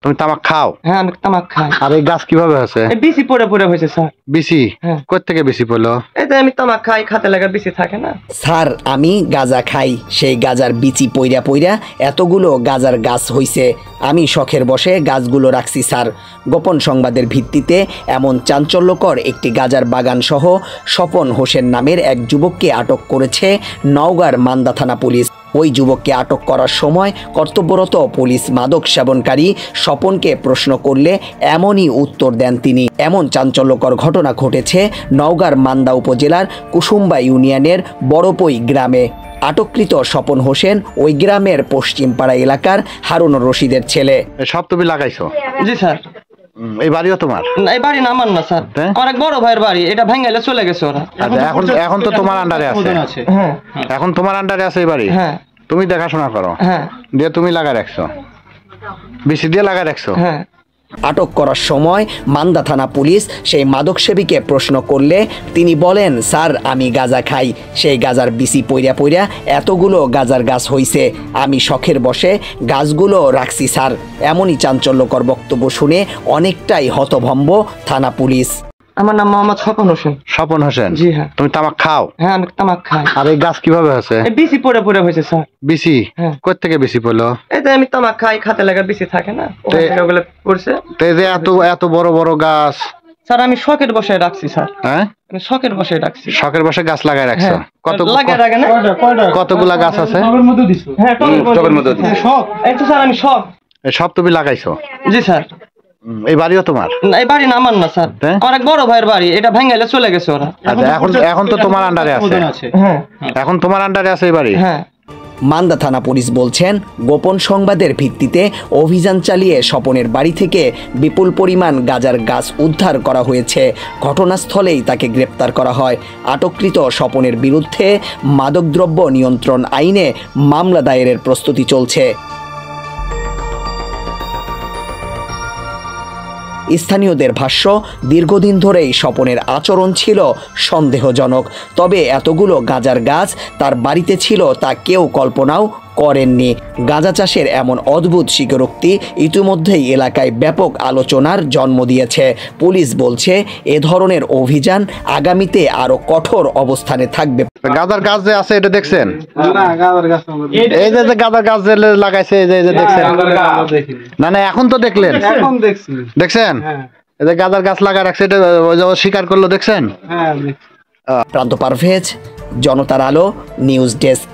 তুমি তামাক খাও? হ্যাঁ আমি তামাক খাই। আর এই গাছ কিভাবে হয়েছে? বিসি পড়ে পড়ে হয়েছে স্যার। বিসি? কোথা থেকে বিসি পড়লো? এই যে আমি তামাক খাই, খাতে লাগা বিসি থাকে না স্যার। আমি গাঁজা খাই, সেই গাঁজার বিচি পইরা পইরা এতগুলো গাঁজার গাছ হইছে। আমি শখের বসে গাছগুলো রাখছি স্যার। গোপন সংবাদের ভিত্তিতে এমন চাঞ্চল্যকর একটি গাঁজার বাগান সহ স্বপন হোসেন নামের এক যুবককে আটক করেছে নওগাঁর মান্দা থানা পুলিশ। ওই যুবককে আটক করার সময় কর্তব্যরত পুলিশ মাদক সেবনকারী স্বপনকে প্রশ্ন করলে এমনই উত্তর দেন তিনি। এমন চাঞ্চল্যকর ঘটনা ঘটেছে নওগাঁর মান্দা উপজেলার কুসুম্বা ইউনিয়নের বড়পই গ্রামে। আটককৃত স্বপন হোসেন ওই গ্রামের পশ্চিমপাড়া এলাকার হারুনুর রশিদের ছেলে। সব তুমি লাগাইছো? জি স্যার। এই বাড়িও তোমার? এই বাড়ি না আমার না স্যার, আমার এক বড় ভাইয়ের বাড়ি। এটা ভাঙাইলে চলে গেছে ওরা। এখন তো তোমার আন্ডারে আছে? হ্যাঁ। এখন তোমার আন্ডারে আছে এই বাড়ি? হ্যাঁ। তুমি দেখাশোনা করো? হ্যাঁ। দিয়ে তুমি লাগা রাখছো? বিসি দিয়ে লাগা রাখছো? হ্যাঁ। আটক করার সময় মান্দা থানা পুলিশ সেই মাদকসেবীকে প্রশ্ন করলে তিনি বলেন, স্যার আমি গাঁজা খাই, সেই গাঁজার বিচি পইরা পইরা এতগুলো গাঁজার গাছ হইছে। আমি শখের বসে গাছগুলো রাখছি স্যার। এমনই চাঞ্চল্যকর বক্তব্য শুনে অনেকটাই হতভম্ব থানা পুলিশ। আমার নাম মোহাম্মদ স্বপন হোসেন। স্বপন হোসেন? জি হ্যাঁ। তুমি তামাক খাও? হ্যাঁ আমি তামাক খাই। আর এই গাছ কিভাবে হয়েছে? বিসি পড়ে পড়ে হয়েছে স্যার। বিসি? কোথা থেকে বিসি পড়লো? এই যে আমি তামাক খাই, খাতে লাগা বিসি থাকে না, ওগুলো পড়ছে। তো এই যে এত বড় বড় গাছ স্যার আমি শখের বসে রাখছি স্যার। হ্যাঁ আমি শখের বসে রাখছি। শখের বসে গাছ লাগাই রাখছো? কতগুলা গাছ আছে? হ্যাঁ টবের মধ্যে। শখ এই তো স্যার, আমি শখ। সব তুমি লাগাইছো? জি স্যার। এই বাড়িও তোমার? এই বাড়ি না আমার না স্যার, আমার এক বড় ভাইয়ের বাড়ি। এটা ভাঙাইলে চলে গেছে ওরা। এখন তো তোমার আন্ডারে আছে? হ্যাঁ। এখন তোমার আন্ডারে আছে এই বাড়ি? হ্যাঁ। মান্দা থানা পুলিশ বলছেন, গোপন সংবাদের ভিত্তিতে অভিযান চালিয়ে স্বপনের বাড়ি থেকে বিপুল পরিমাণ গাঁজার গাছ উদ্ধার করা হয়েছে। ঘটনাস্থলেই তাকে গ্রেপ্তার করা হয়। আটককৃত স্বপনের বিরুদ্ধে মাদকদ্রব্য নিয়ন্ত্রণ আইনে মামলা দায়েরের প্রস্তুতি চলছে। স্থানীয়দের ভাষ্য, দীর্ঘদিন ধরেই স্বপনের আচরণ ছিল সন্দেহজনক। তবে এতগুলো গাঁজার গাছ তার বাড়িতে ছিল তা কেউ কল্পনাও করেননি। গাঁজা চাষের এমন অদ্ভুত স্বীকারোক্তি ইতিমধ্যেই এলাকায় ব্যাপক আলোচনার জন্ম দিয়েছে। পুলিশ বলছে এ ধরনের অভিযান আগামীতে আরো কঠোর অবস্থানে থাকবে। গাঁজার গাছ যে আছে এটা দেখছেন? এই যে গাঁজার গাছ যে লাগাইছে এই যে দেখছেন? না এখন তো দেখলেন? দেখছেন এই যে গাঁজার গাছ লাগা রাখছে, এটা স্বীকার করলো, দেখছেন? প্রান্ত পারভেজ, জনতার আলো নিউজ ডেস্ক।